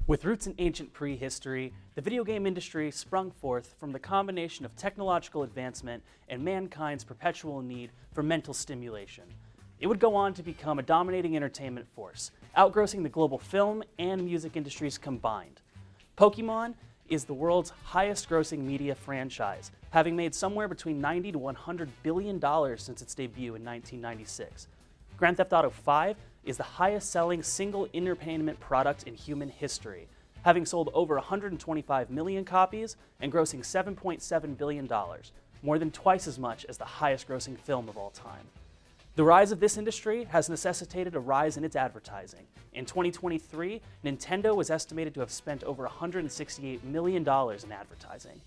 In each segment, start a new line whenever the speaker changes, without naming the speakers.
With roots in ancient prehistory, the video game industry sprung forth from the combination of technological advancement and mankind's perpetual need for mental stimulation. It would go on to become a dominating entertainment force, outgrossing the global film and music industries combined. Pokemon is the world's highest-grossing media franchise, having made somewhere between $90 to $100 billion since its debut in 1996. Grand Theft Auto V is the highest-selling single entertainment product in human history, having sold over 125 million copies and grossing $7.7 billion, more than twice as much as the highest-grossing film of all time. The rise of this industry has necessitated a rise in its advertising. In 2023, Nintendo was estimated to have spent over $168 million in advertising.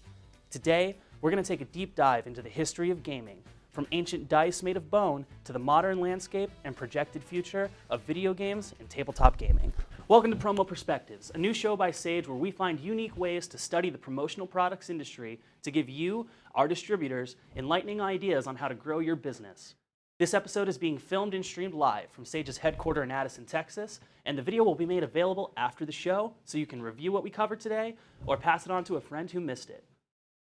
Today, we're going to take a deep dive into the history of gaming, from ancient dice made of bone to the modern landscape and projected future of video games and tabletop gaming. Welcome to Promo Perspectives, a new show by Sage where we find unique ways to study the promotional products industry to give you, our distributors, enlightening ideas on how to grow your business. This episode is being filmed and streamed live from Sage's headquarters in Addison, Texas, and the video will be made available after the show so you can review what we covered today or pass it on to a friend who missed it.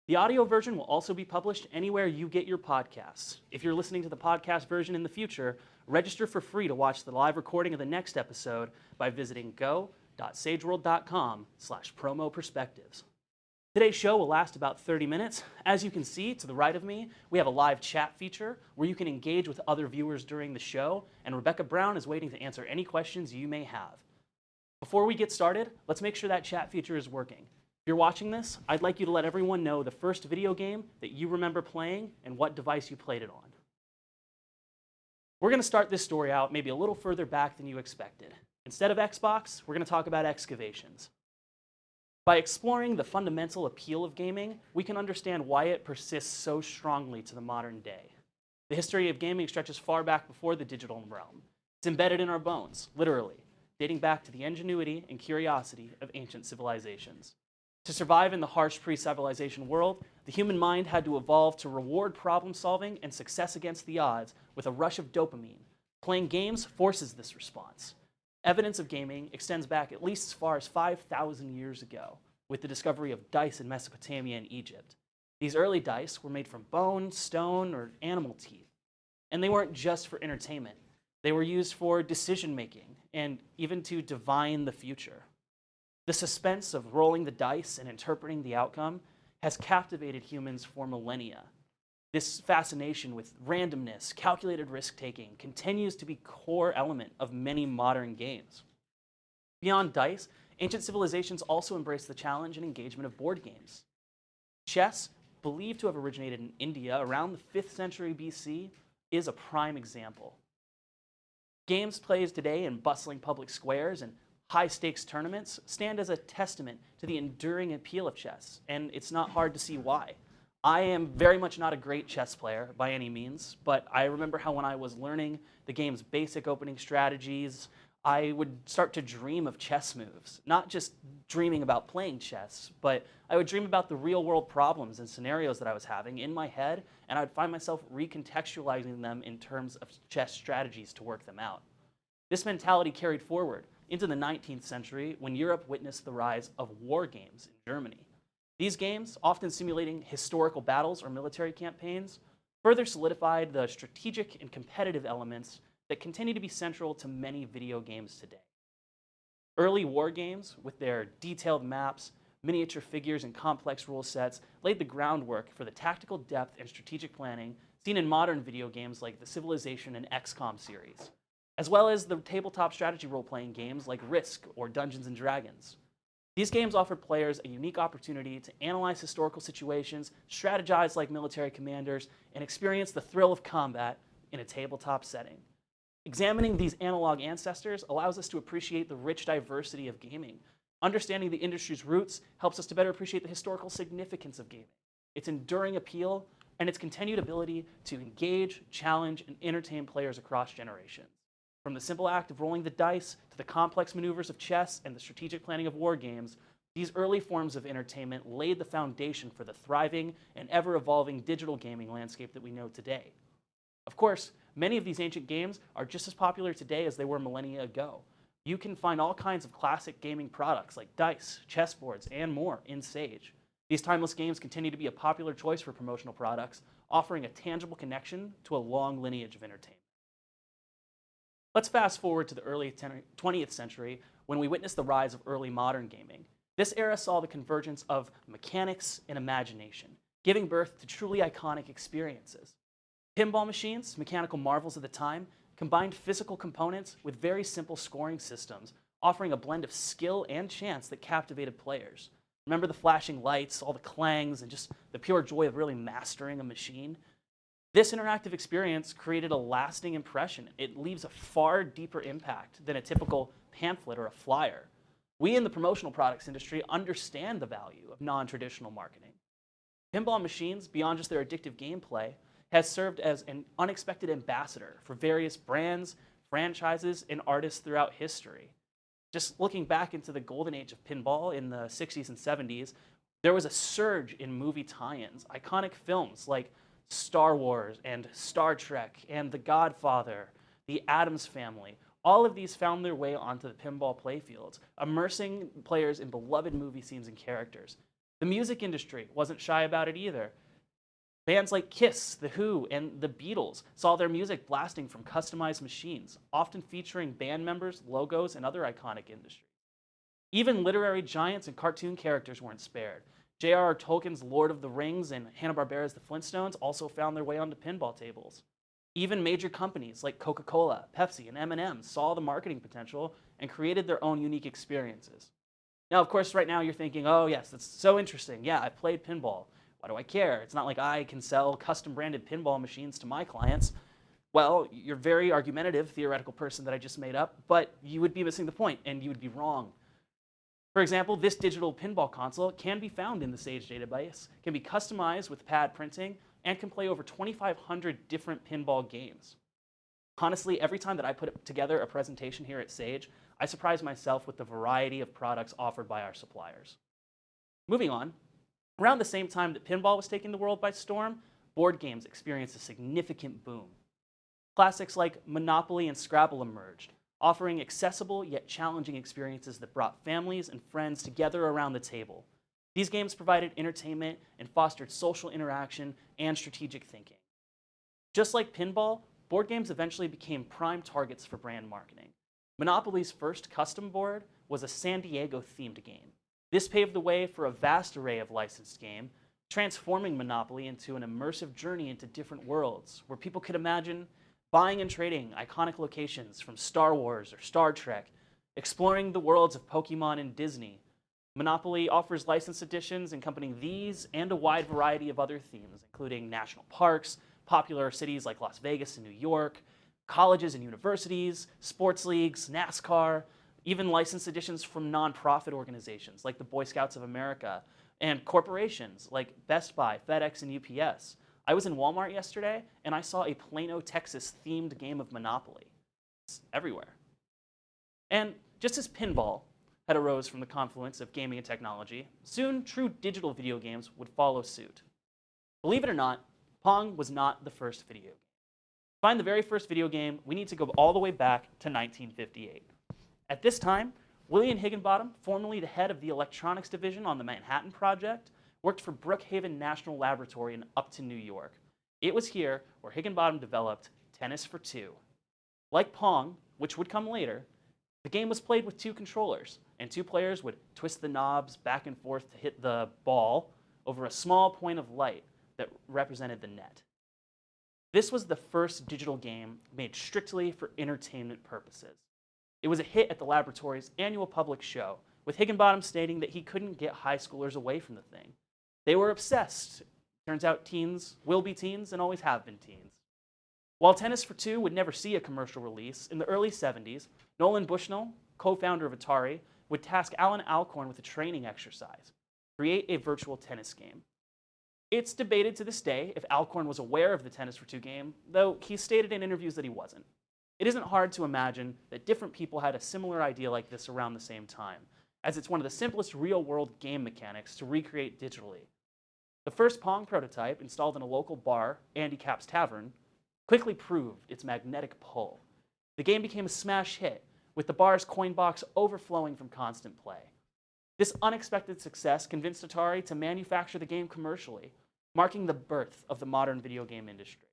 The audio version will also be published anywhere you get your podcasts. If you're listening to the podcast version in the future, register for free to watch the live recording of the next episode by visiting go.sageworld.com/promoperspectives. Today's show will last about 30 minutes. As you can see to the right of me, we have a live chat feature where you can engage with other viewers during the show, and Rebecca Brown is waiting to answer any questions you may have. Before we get started, let's make sure that chat feature is working. If you're watching this, I'd like you to let everyone know the first video game that you remember playing and what device you played it on. We're going to start this story out maybe a little further back than you expected. Instead of Xbox, we're going to talk about excavations. By exploring the fundamental appeal of gaming, we can understand why it persists so strongly to the modern day. The history of gaming stretches far back before the digital realm. It's embedded in our bones, literally, dating back to the ingenuity and curiosity of ancient civilizations. To survive in the harsh pre-civilization world, the human mind had to evolve to reward problem-solving and success against the odds with a rush of dopamine. Playing games forces this response. Evidence of gaming extends back at least as far as 5,000 years ago, with the discovery of dice in Mesopotamia and Egypt. These early dice were made from bone, stone, or animal teeth. And they weren't just for entertainment. They were used for decision-making and even to divine the future. The suspense of rolling the dice and interpreting the outcome has captivated humans for millennia. This fascination with randomness, calculated risk-taking, continues to be a core element of many modern games. Beyond dice, ancient civilizations also embraced the challenge and engagement of board games. Chess, believed to have originated in India around the 5th century BC, is a prime example. Games played today in bustling public squares and high-stakes tournaments stand as a testament to the enduring appeal of chess, and it's not hard to see why. I am very much not a great chess player by any means, but I remember how when I was learning the game's basic opening strategies, I would start to dream of chess moves. Not just dreaming about playing chess, but I would dream about the real-world problems and scenarios that I was having in my head, and I would find myself recontextualizing them in terms of chess strategies to work them out. This mentality carried forward into the 19th century when Europe witnessed the rise of war games in Germany. These games, often simulating historical battles or military campaigns, further solidified the strategic and competitive elements that continue to be central to many video games today. Early war games, with their detailed maps, miniature figures, and complex rule sets, laid the groundwork for the tactical depth and strategic planning seen in modern video games like the Civilization and XCOM series, as well as the tabletop strategy role-playing games like Risk or Dungeons & Dragons. These games offered players a unique opportunity to analyze historical situations, strategize like military commanders, and experience the thrill of combat in a tabletop setting. Examining these analog ancestors allows us to appreciate the rich diversity of gaming. Understanding the industry's roots helps us to better appreciate the historical significance of gaming, its enduring appeal, and its continued ability to engage, challenge, and entertain players across generations. From the simple act of rolling the dice to the complex maneuvers of chess and the strategic planning of war games, these early forms of entertainment laid the foundation for the thriving and ever-evolving digital gaming landscape that we know today. Of course, many of these ancient games are just as popular today as they were millennia ago, You can find all kinds of classic gaming products like dice, chessboards, and more in Sage. These timeless games continue to be a popular choice for promotional products, offering a tangible connection to a long lineage of entertainment. Let's fast forward to the early 20th century when we witnessed the rise of early modern gaming. This era saw the convergence of mechanics and imagination, giving birth to truly iconic experiences. Pinball machines, mechanical marvels of the time, combined physical components with very simple scoring systems, offering a blend of skill and chance that captivated players. Remember the flashing lights, all the clangs, and just the pure joy of really mastering a machine? This interactive experience created a lasting impression. It leaves a far deeper impact than a typical pamphlet or a flyer. We in the promotional products industry understand the value of non-traditional marketing. Pinball machines, beyond just their addictive gameplay, has served as an unexpected ambassador for various brands, franchises, and artists throughout history. Just looking back into the golden age of pinball in the 60s and 70s, there was a surge in movie tie-ins. Iconic films like Star Wars and Star Trek and The Godfather, The Addams Family, all of these found their way onto the pinball playfields, immersing players in beloved movie scenes and characters. The music industry wasn't shy about it either. Bands like Kiss, The Who, and The Beatles saw their music blasting from customized machines, often featuring band members, logos, and other iconic industries. Even literary giants and cartoon characters weren't spared. J.R.R. Tolkien's Lord of the Rings and Hanna-Barbera's The Flintstones also found their way onto pinball tables. Even major companies like Coca-Cola, Pepsi, and M&M saw the marketing potential and created their own unique experiences. Now, of course, right now you're thinking, oh yes, that's so interesting. Yeah, I played pinball. Why do I care? It's not like I can sell custom-branded pinball machines to my clients. Well, you're a very argumentative, theoretical person that I just made up, but you would be missing the point, and you would be wrong. For example, this digital pinball console can be found in the Sage database, can be customized with pad printing, and can play over 2,500 different pinball games. Honestly, every time that I put together a presentation here at Sage, I surprise myself with the variety of products offered by our suppliers. Moving on, around the same time that pinball was taking the world by storm, board games experienced a significant boom. Classics like Monopoly and Scrabble emerged, offering accessible yet challenging experiences that brought families and friends together around the table. These games provided entertainment and fostered social interaction and strategic thinking. Just like pinball, board games eventually became prime targets for brand marketing. Monopoly's first custom board was a San Diego-themed game. This paved the way for a vast array of licensed games, transforming Monopoly into an immersive journey into different worlds where people could imagine buying and trading iconic locations from Star Wars or Star Trek, exploring the worlds of Pokemon and Disney. Monopoly offers licensed editions encompassing these and a wide variety of other themes, including national parks, popular cities like Las Vegas and New York, colleges and universities, sports leagues, NASCAR, even licensed editions from nonprofit organizations like the Boy Scouts of America, and corporations like Best Buy, FedEx, and UPS. I was in Walmart yesterday, and I saw a Plano, Texas-themed game of Monopoly. It's everywhere. And just as pinball had arose from the confluence of gaming and technology, soon true digital video games would follow suit. Believe it or not, Pong was not the first video game. To find the very first video game, we need to go all the way back to 1958. At this time, William Higginbottom, formerly the head of the electronics division on the Manhattan Project, worked for Brookhaven National Laboratory in Upton, New York. It was here where Higginbottom developed Tennis for Two. Like Pong, which would come later, the game was played with two controllers, and two players would twist the knobs back and forth to hit the ball over a small point of light that represented the net. This was the first digital game made strictly for entertainment purposes. It was a hit at the laboratory's annual public show, with Higginbottom stating that he couldn't get high schoolers away from the thing. They were obsessed. Turns out teens will be teens and always have been teens. While Tennis for Two would never see a commercial release, in the early 70s, Nolan Bushnell, co-founder of Atari, would task Alan Alcorn with a training exercise: create a virtual tennis game. It's debated to this day if Alcorn was aware of the Tennis for Two game, though he stated in interviews that he wasn't. It isn't hard to imagine that different people had a similar idea like this around the same time, as it's one of the simplest real-world game mechanics to recreate digitally. The first Pong prototype, installed in a local bar, Andy Capp's Tavern, quickly proved its magnetic pull. The game became a smash hit, with the bar's coin box overflowing from constant play. This unexpected success convinced Atari to manufacture the game commercially, marking the birth of the modern video game industry.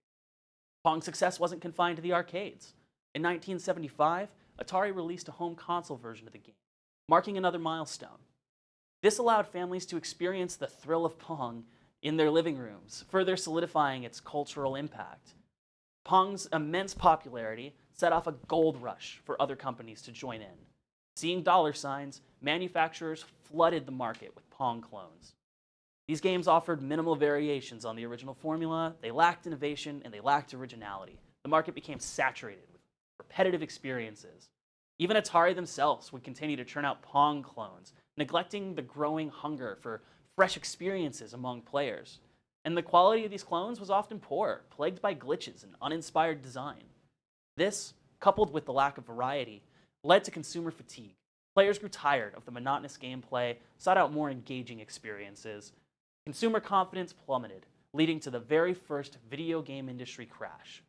Pong's success wasn't confined to the arcades. In 1975, Atari released a home console version of the game, marking another milestone. This allowed families to experience the thrill of Pong in their living rooms, further solidifying its cultural impact. Pong's immense popularity set off a gold rush for other companies to join in. Seeing dollar signs, manufacturers flooded the market with Pong clones. These games offered minimal variations on the original formula, they lacked innovation, and they lacked originality. The market became saturated with repetitive experiences. Even Atari themselves would continue to churn out Pong clones, neglecting the growing hunger for fresh experiences among players. And the quality of these clones was often poor, plagued by glitches and uninspired design. This, coupled with the lack of variety, led to consumer fatigue. Players grew tired of the monotonous gameplay, sought out more engaging experiences. Consumer confidence plummeted, leading to the very first video game industry crash.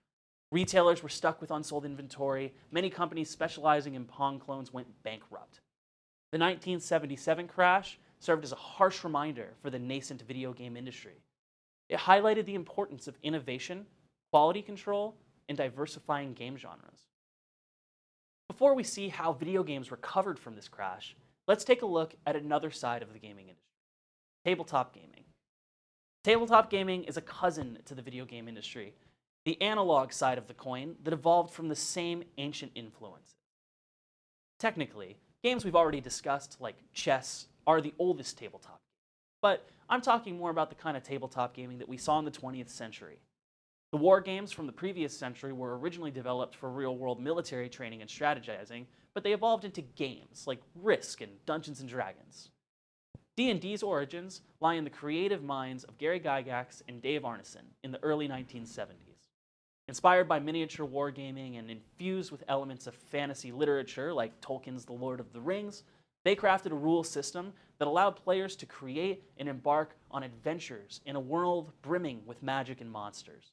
Retailers were stuck with unsold inventory. Many companies specializing in Pong clones went bankrupt. The 1977 crash served as a harsh reminder for the nascent video game industry. It highlighted the importance of innovation, quality control, and diversifying game genres. Before we see how video games recovered from this crash, let's take a look at another side of the gaming industry: tabletop gaming. Tabletop gaming is a cousin to the video game industry, the analog side of the coin that evolved from the same ancient influences. Technically, games we've already discussed, like chess, are the oldest tabletop games, but I'm talking more about the kind of tabletop gaming that we saw in the 20th century. The war games from the previous century were originally developed for real-world military training and strategizing, but they evolved into games like Risk and Dungeons & Dragons. D&D's origins lie in the creative minds of Gary Gygax and Dave Arneson in the early 1970s. Inspired by miniature wargaming and infused with elements of fantasy literature like Tolkien's The Lord of the Rings, they crafted a rule system that allowed players to create and embark on adventures in a world brimming with magic and monsters.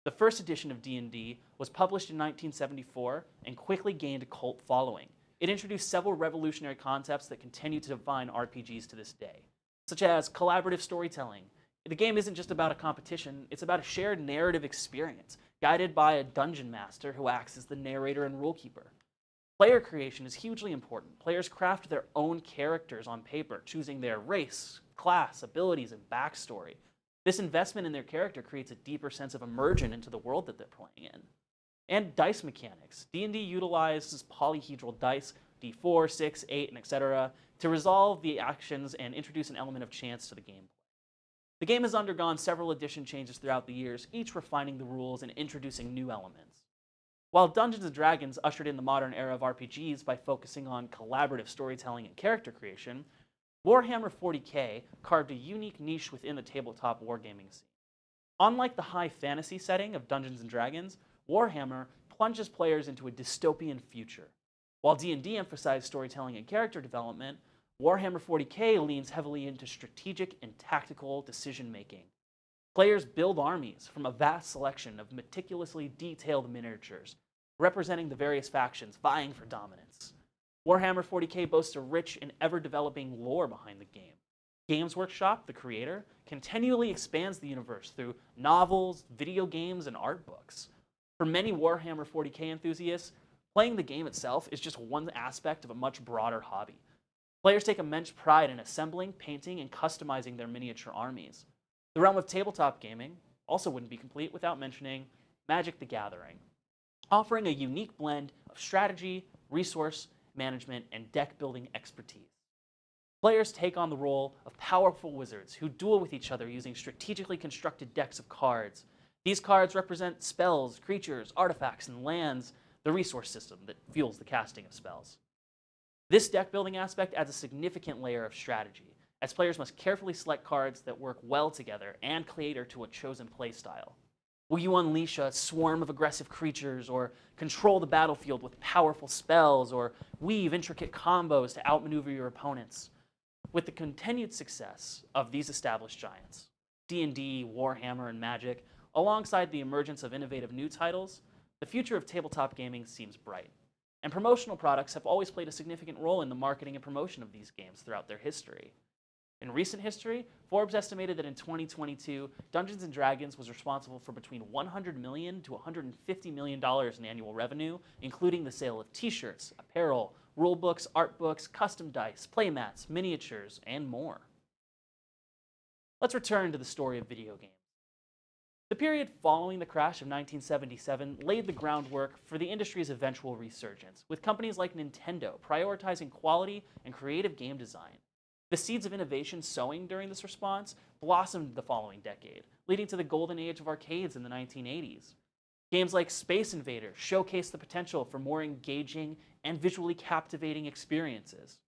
The first edition of D&D was published in 1974 and quickly gained a cult following. It introduced several revolutionary concepts that continue to define RPGs to this day, such as collaborative storytelling. The game isn't just about a competition, it's about a shared narrative experience, guided by a dungeon master who acts as the narrator and rule keeper. Player creation is hugely important. Players craft their own characters on paper, choosing their race, class, abilities, and backstory. This investment in their character creates a deeper sense of immersion into the world that they're playing in. And dice mechanics. D&D utilizes polyhedral dice, d4, 6, 8, and etc., to resolve the actions and introduce an element of chance to the gameplay. The game has undergone several edition changes throughout the years, each refining the rules and introducing new elements. While Dungeons & Dragons ushered in the modern era of RPGs by focusing on collaborative storytelling and character creation, Warhammer 40K carved a unique niche within the tabletop wargaming scene. Unlike the high fantasy setting of Dungeons & Dragons, Warhammer plunges players into a dystopian future. While D&D emphasized storytelling and character development, Warhammer 40K leans heavily into strategic and tactical decision-making. Players build armies from a vast selection of meticulously detailed miniatures, representing the various factions vying for dominance. Warhammer 40K boasts a rich and ever-developing lore behind the game. Games Workshop, the creator, continually expands the universe through novels, video games, and art books. For many Warhammer 40K enthusiasts, playing the game itself is just one aspect of a much broader hobby. Players take immense pride in assembling, painting, and customizing their miniature armies. The realm of tabletop gaming also wouldn't be complete without mentioning Magic the Gathering, offering a unique blend of strategy, resource management, and deck-building expertise. Players take on the role of powerful wizards who duel with each other using strategically constructed decks of cards. These cards represent spells, creatures, artifacts, and lands, the resource system that fuels the casting of spells. This deck-building aspect adds a significant layer of strategy, as players must carefully select cards that work well together and cater to a chosen playstyle. Will you unleash a swarm of aggressive creatures, or control the battlefield with powerful spells, or weave intricate combos to outmaneuver your opponents? With the continued success of these established giants, D&D, Warhammer, and Magic, alongside the emergence of innovative new titles, the future of tabletop gaming seems bright. And promotional products have always played a significant role in the marketing and promotion of these games throughout their history. In recent history, Forbes estimated that in 2022, Dungeons & Dragons was responsible for between $100 million to $150 million in annual revenue, including the sale of t-shirts, apparel, rulebooks, art books, custom dice, playmats, miniatures, and more. Let's return to the story of video games. The period following the crash of 1977 laid the groundwork for the industry's eventual resurgence, with companies like Nintendo prioritizing quality and creative game design. The seeds of innovation sowing during this response blossomed the following decade, leading to the golden age of arcades in the 1980s. Games like Space Invaders showcased the potential for more engaging and visually captivating experiences.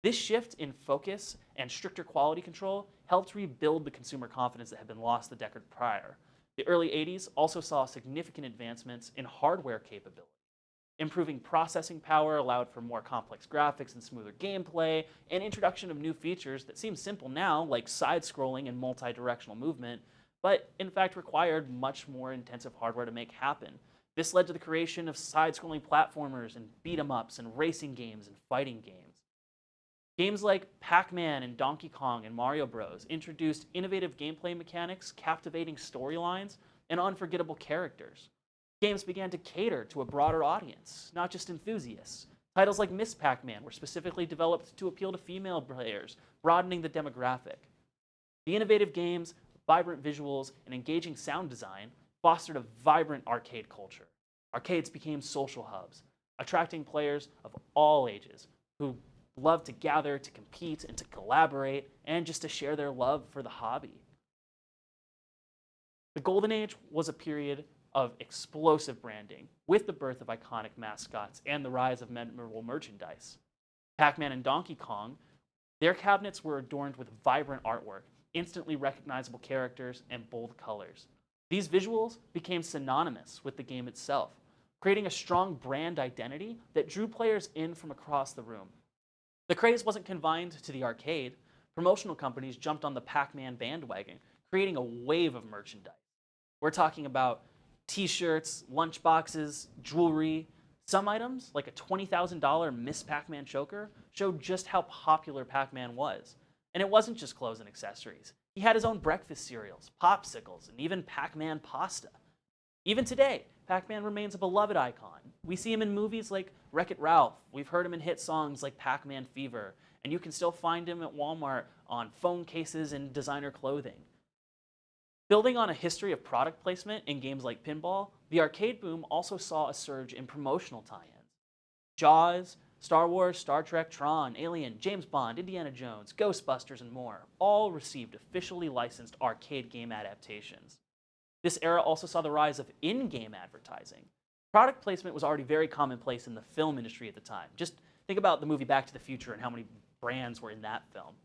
This shift in focus and stricter quality control helped rebuild the consumer confidence that had been lost the decade prior. The early 80s also saw significant advancements in hardware capability. Improving processing power allowed for more complex graphics and smoother gameplay, and introduction of new features that seem simple now, like side-scrolling and multi-directional movement, but in fact required much more intensive hardware to make happen. This led to the creation of side-scrolling platformers and beat-em-ups and racing games and fighting games. Games like Pac-Man and Donkey Kong and Mario Bros. Introduced innovative gameplay mechanics, captivating storylines, and unforgettable characters. Games began to cater to a broader audience, not just enthusiasts. Titles like Miss Pac-Man were specifically developed to appeal to female players, broadening the demographic. The innovative games, vibrant visuals, and engaging sound design fostered a vibrant arcade culture. Arcades became social hubs, attracting players of all ages who loved to gather, to compete, and to collaborate, and just to share their love for the hobby. The Golden Age was a period of explosive branding, with the birth of iconic mascots and the rise of memorable merchandise. Pac-Man and Donkey Kong, their cabinets were adorned with vibrant artwork, instantly recognizable characters, and bold colors. These visuals became synonymous with the game itself, creating a strong brand identity that drew players in from across the room. The craze wasn't confined to the arcade. Promotional companies jumped on the Pac-Man bandwagon, creating a wave of merchandise. We're talking about t-shirts, lunchboxes, jewelry. Some items, like a $20,000 Miss Pac-Man choker, showed just how popular Pac-Man was. And it wasn't just clothes and accessories. He had his own breakfast cereals, popsicles, and even Pac-Man pasta. Even today, Pac-Man remains a beloved icon. We see him in movies like Wreck-It Ralph. We've heard him in hit songs like Pac-Man Fever. And you can still find him at Walmart on phone cases and designer clothing. Building on a history of product placement in games like pinball, the arcade boom also saw a surge in promotional tie-ins. Jaws, Star Wars, Star Trek, Tron, Alien, James Bond, Indiana Jones, Ghostbusters, and more all received officially licensed arcade game adaptations. This era also saw the rise of in-game advertising. Product placement was already very commonplace in the film industry at the time. Just think about the movie Back to the Future and how many brands were in that film.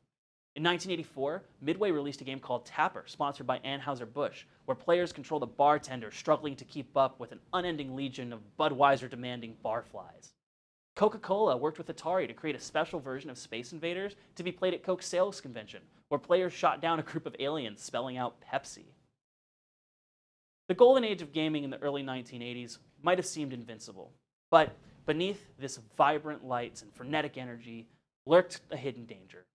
In 1984, Midway released a game called Tapper, sponsored by Anheuser-Busch, where players control the bartender struggling to keep up with an unending legion of Budweiser-demanding barflies. Coca-Cola worked with Atari to create a special version of Space Invaders to be played at Coke's sales convention, where players shot down a group of aliens spelling out Pepsi. The golden age of gaming in the early 1980s might have seemed invincible, but beneath this vibrant light and frenetic energy lurked a hidden danger.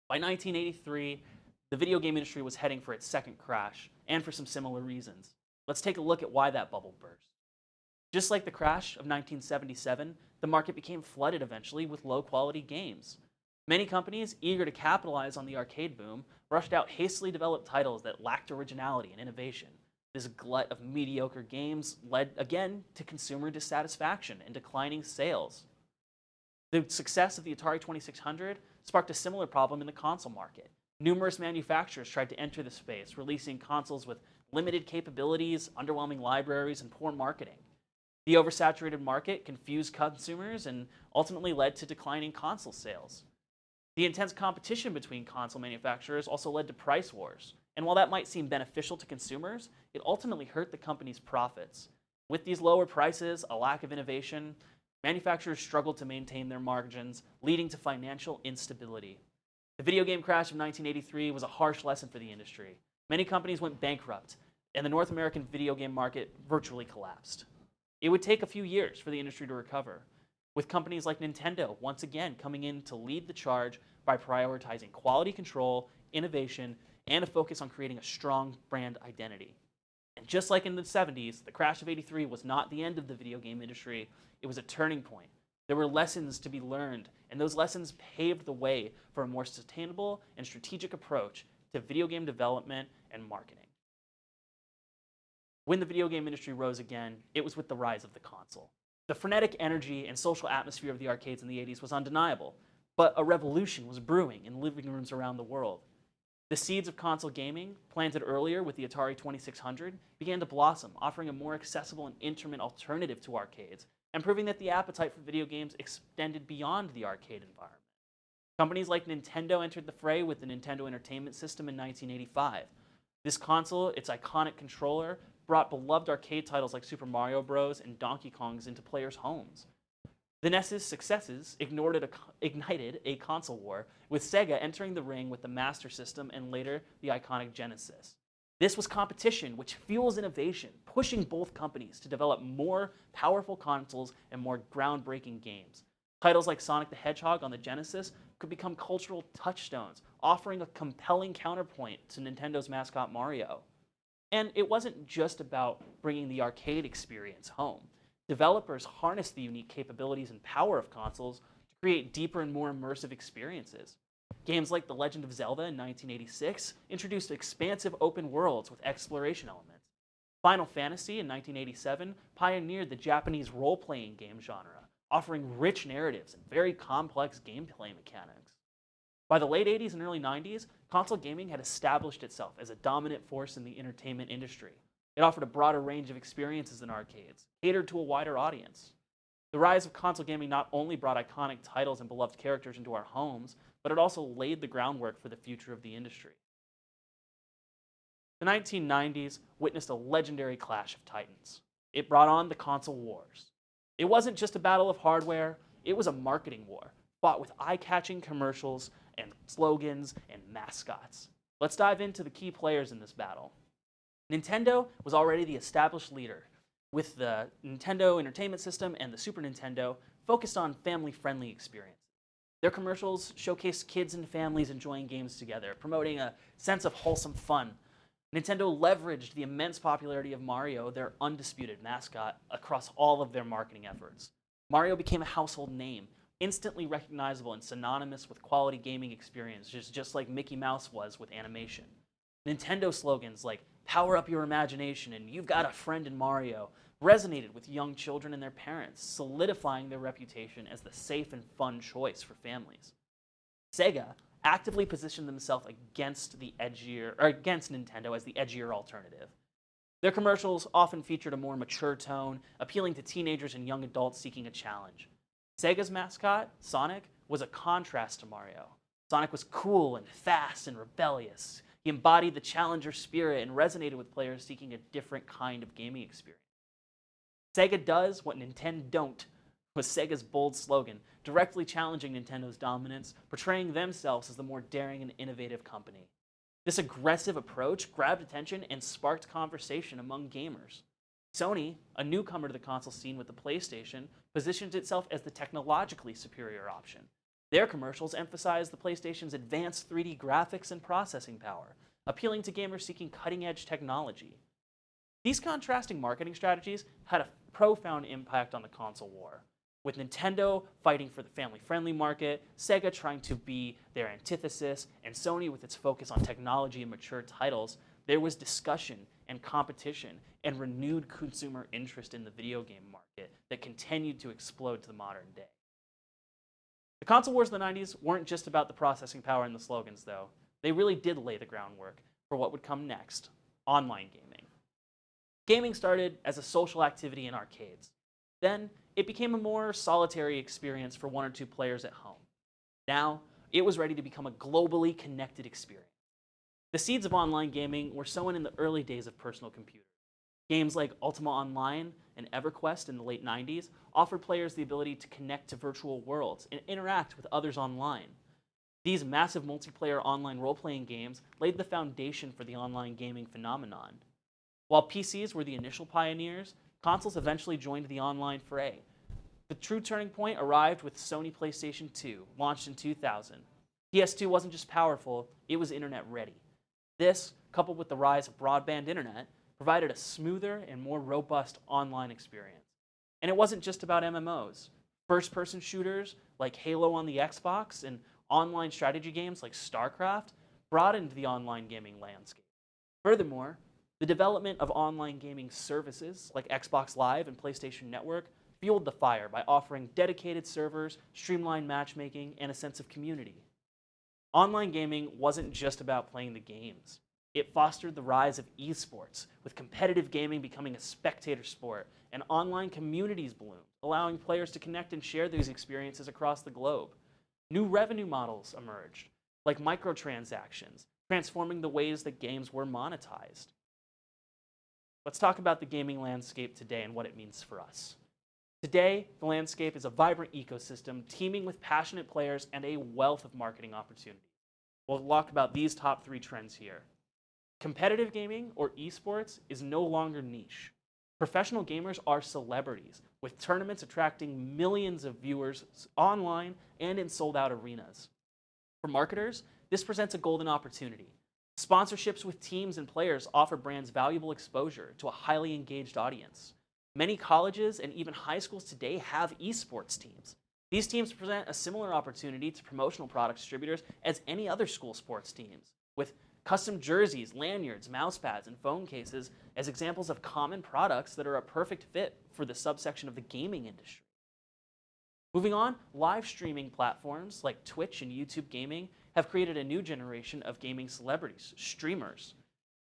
By 1983, the video game industry was heading for its second crash, and for some similar reasons. Let's take a look at why that bubble burst. Just like the crash of 1977, the market became flooded eventually with low-quality games. Many companies, eager to capitalize on the arcade boom, rushed out hastily developed titles that lacked originality and innovation. This glut of mediocre games led, again, to consumer dissatisfaction and declining sales. The success of the Atari 2600 sparked a similar problem in the console market. Numerous manufacturers tried to enter the space, releasing consoles with limited capabilities, underwhelming libraries, and poor marketing. The oversaturated market confused consumers and ultimately led to declining console sales. The intense competition between console manufacturers also led to price wars. And while that might seem beneficial to consumers, it ultimately hurt the company's profits. With these lower prices, a lack of innovation, manufacturers struggled to maintain their margins, leading to financial instability. The video game crash of 1983 was a harsh lesson for the industry. Many companies went bankrupt, and the North American video game market virtually collapsed. It would take a few years for the industry to recover, with companies like Nintendo once again coming in to lead the charge by prioritizing quality control, innovation, and a focus on creating a strong brand identity. And just like in the 70s, the crash of '83 was not the end of the video game industry, it was a turning point. There were lessons to be learned, and those lessons paved the way for a more sustainable and strategic approach to video game development and marketing. When the video game industry rose again, it was with the rise of the console. The frenetic energy and social atmosphere of the arcades in the '80s was undeniable, but a revolution was brewing in living rooms around the world. The seeds of console gaming, planted earlier with the Atari 2600, began to blossom, offering a more accessible and intimate alternative to arcades, and proving that the appetite for video games extended beyond the arcade environment. Companies like Nintendo entered the fray with the Nintendo Entertainment System in 1985. This console, its iconic controller, brought beloved arcade titles like Super Mario Bros. And Donkey Kong's into players' homes. The NES's successes ignited a console war, with Sega entering the ring with the Master System and later the iconic Genesis. This was competition, which fuels innovation, pushing both companies to develop more powerful consoles and more groundbreaking games. Titles like Sonic the Hedgehog on the Genesis could become cultural touchstones, offering a compelling counterpoint to Nintendo's mascot Mario. And it wasn't just about bringing the arcade experience home. Developers harnessed the unique capabilities and power of consoles to create deeper and more immersive experiences. Games like The Legend of Zelda in 1986 introduced expansive open worlds with exploration elements. Final Fantasy in 1987 pioneered the Japanese role-playing game genre, offering rich narratives and very complex gameplay mechanics. By the late '80s and early '90s, console gaming had established itself as a dominant force in the entertainment industry. It offered a broader range of experiences than arcades, catered to a wider audience. The rise of console gaming not only brought iconic titles and beloved characters into our homes, but it also laid the groundwork for the future of the industry. The 1990s witnessed a legendary clash of titans. It brought on the console wars. It wasn't just a battle of hardware, it was a marketing war, fought with eye-catching commercials and slogans and mascots. Let's dive into the key players in this battle. Nintendo was already the established leader, with the Nintendo Entertainment System and the Super Nintendo focused on family-friendly experiences. Their commercials showcased kids and families enjoying games together, promoting a sense of wholesome fun. Nintendo leveraged the immense popularity of Mario, their undisputed mascot, across all of their marketing efforts. Mario became a household name, instantly recognizable and synonymous with quality gaming experiences, just like Mickey Mouse was with animation. Nintendo slogans like "Power up your imagination" and "You've got a friend in Mario" resonated with young children and their parents, solidifying their reputation as the safe and fun choice for families. Sega actively positioned themselves against Nintendo as the edgier alternative. Their commercials often featured a more mature tone, appealing to teenagers and young adults seeking a challenge. Sega's mascot, Sonic, was a contrast to Mario. Sonic was cool and fast and rebellious. He embodied the challenger spirit and resonated with players seeking a different kind of gaming experience. Sega does what Nintendo don't was Sega's bold slogan, directly challenging Nintendo's dominance, portraying themselves as the more daring and innovative company. This aggressive approach grabbed attention and sparked conversation among gamers. Sony, a newcomer to the console scene with the PlayStation, positioned itself as the technologically superior option. Their commercials emphasized the PlayStation's advanced 3D graphics and processing power, appealing to gamers seeking cutting-edge technology. These contrasting marketing strategies had a profound impact on the console war, with Nintendo fighting for the family-friendly market, Sega trying to be their antithesis, and Sony with its focus on technology and mature titles. There was discussion and competition and renewed consumer interest in the video game market that continued to explode to the modern day. The console wars of the '90s weren't just about the processing power and the slogans, though. They really did lay the groundwork for what would come next: online gaming. Gaming started as a social activity in arcades. Then, it became a more solitary experience for one or two players at home. Now, it was ready to become a globally connected experience. The seeds of online gaming were sown in the early days of personal computers. Games like Ultima Online and EverQuest in the late '90s offered players the ability to connect to virtual worlds and interact with others online. These massive multiplayer online role-playing games laid the foundation for the online gaming phenomenon. While PCs were the initial pioneers, consoles eventually joined the online fray. The true turning point arrived with Sony PlayStation 2, launched in 2000. PS2 wasn't just powerful, it was internet ready. This, coupled with the rise of broadband internet, provided a smoother and more robust online experience. And it wasn't just about MMOs. First-person shooters like Halo on the Xbox and online strategy games like StarCraft broadened the online gaming landscape. Furthermore, the development of online gaming services like Xbox Live and PlayStation Network fueled the fire by offering dedicated servers, streamlined matchmaking, and a sense of community. Online gaming wasn't just about playing the games. It fostered the rise of eSports, with competitive gaming becoming a spectator sport, and online communities bloomed, allowing players to connect and share these experiences across the globe. New revenue models emerged, like microtransactions, transforming the ways that games were monetized. Let's talk about the gaming landscape today and what it means for us. Today, the landscape is a vibrant ecosystem teeming with passionate players and a wealth of marketing opportunities. We'll talk about these top 3 trends here. Competitive gaming, or esports, is no longer niche. Professional gamers are celebrities, with tournaments attracting millions of viewers online and in sold-out arenas. For marketers, this presents a golden opportunity. Sponsorships with teams and players offer brands valuable exposure to a highly engaged audience. Many colleges and even high schools today have esports teams. These teams present a similar opportunity to promotional product distributors as any other school sports teams, with custom jerseys, lanyards, mousepads, and phone cases as examples of common products that are a perfect fit for the subsection of the gaming industry. Moving on, live streaming platforms like Twitch and YouTube Gaming have created a new generation of gaming celebrities, streamers.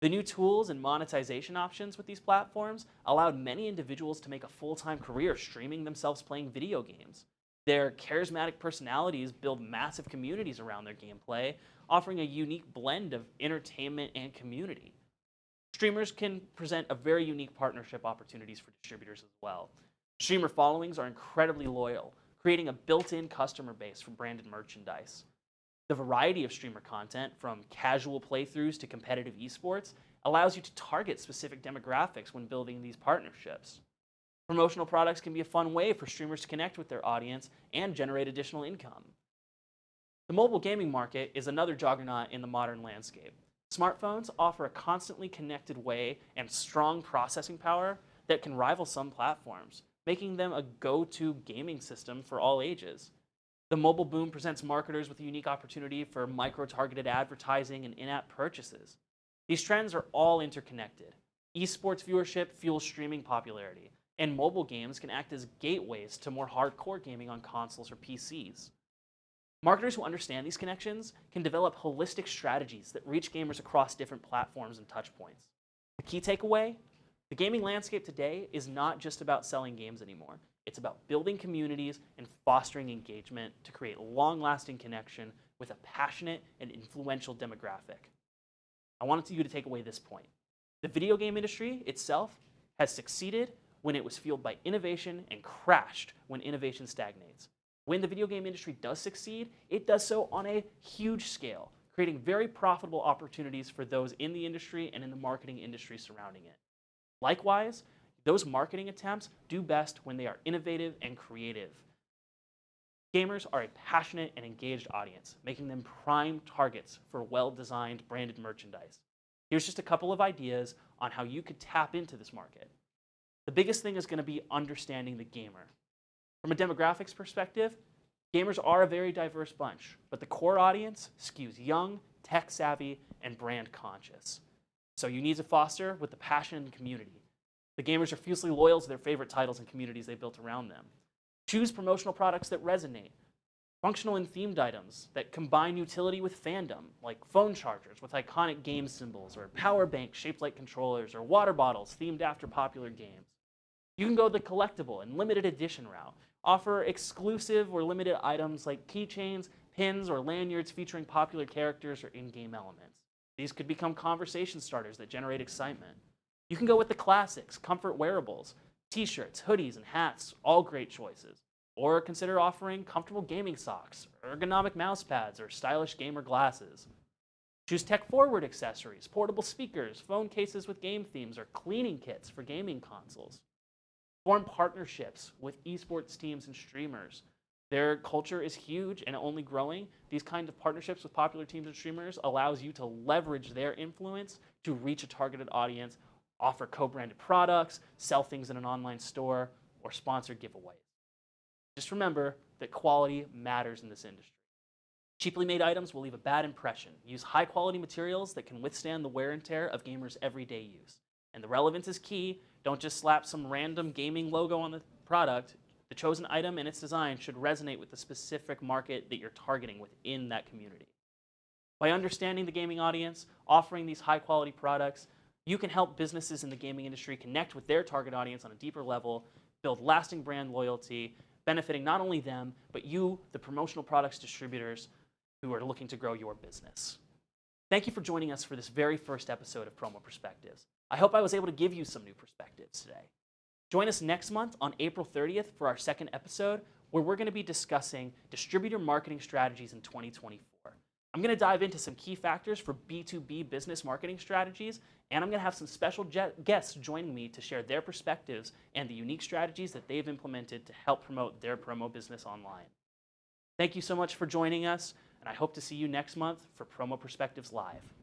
The new tools and monetization options with these platforms allowed many individuals to make a full-time career streaming themselves playing video games. Their charismatic personalities build massive communities around their gameplay, offering a unique blend of entertainment and community. Streamers can present a very unique partnership opportunities for distributors as well. Streamer followings are incredibly loyal, creating a built-in customer base for branded merchandise. The variety of streamer content, from casual playthroughs to competitive esports, allows you to target specific demographics when building these partnerships. Promotional products can be a fun way for streamers to connect with their audience and generate additional income. The mobile gaming market is another juggernaut in the modern landscape. Smartphones offer a constantly connected way and strong processing power that can rival some platforms, making them a go-to gaming system for all ages. The mobile boom presents marketers with a unique opportunity for micro-targeted advertising and in-app purchases. These trends are all interconnected. Esports viewership fuels streaming popularity, and mobile games can act as gateways to more hardcore gaming on consoles or PCs. Marketers who understand these connections can develop holistic strategies that reach gamers across different platforms and touchpoints. The key takeaway? The gaming landscape today is not just about selling games anymore. It's about building communities and fostering engagement to create long-lasting connection with a passionate and influential demographic. I wanted you to take away this point. The video game industry itself has succeeded when it was fueled by innovation and crashed when innovation stagnates. When the video game industry does succeed, it does so on a huge scale, creating very profitable opportunities for those in the industry and in the marketing industry surrounding it. Likewise, those marketing attempts do best when they are innovative and creative. Gamers are a passionate and engaged audience, making them prime targets for well-designed branded merchandise. Here's just a couple of ideas on how you could tap into this market. The biggest thing is going to be understanding the gamer. From a demographics perspective, gamers are a very diverse bunch, but the core audience skews young, tech-savvy, and brand-conscious. So you need to foster with the passion and community. The gamers are fiercely loyal to their favorite titles and communities they built around them. Choose promotional products that resonate. Functional and themed items that combine utility with fandom, like phone chargers with iconic game symbols, or power banks shaped like controllers, or water bottles themed after popular games. You can go the collectible and limited edition route. Offer exclusive or limited items like keychains, pins, or lanyards featuring popular characters or in-game elements. These could become conversation starters that generate excitement. You can go with the classics, comfort wearables, t-shirts, hoodies, and hats, all great choices. Or consider offering comfortable gaming socks, ergonomic mouse pads, or stylish gamer glasses. Choose tech-forward accessories, portable speakers, phone cases with game themes, or cleaning kits for gaming consoles. Form partnerships with eSports teams and streamers. Their culture is huge and only growing. These kinds of partnerships with popular teams and streamers allows you to leverage their influence to reach a targeted audience, offer co-branded products, sell things in an online store, or sponsor giveaways. Just remember that quality matters in this industry. Cheaply made items will leave a bad impression. Use high quality materials that can withstand the wear and tear of gamers' everyday use. And the relevance is key. Don't just slap some random gaming logo on the product. The chosen item and its design should resonate with the specific market that you're targeting within that community. By understanding the gaming audience, offering these high-quality products, you can help businesses in the gaming industry connect with their target audience on a deeper level, build lasting brand loyalty, benefiting not only them, but you, the promotional products distributors who are looking to grow your business. Thank you for joining us for this very first episode of Promo Perspectives. I hope I was able to give you some new perspectives today. Join us next month on April 30th for our second episode, where we're going to be discussing distributor marketing strategies in 2024. I'm going to dive into some key factors for B2B business marketing strategies, and I'm going to have some special guests joining me to share their perspectives and the unique strategies that they've implemented to help promote their promo business online. Thank you so much for joining us, and I hope to see you next month for Promo Perspectives Live.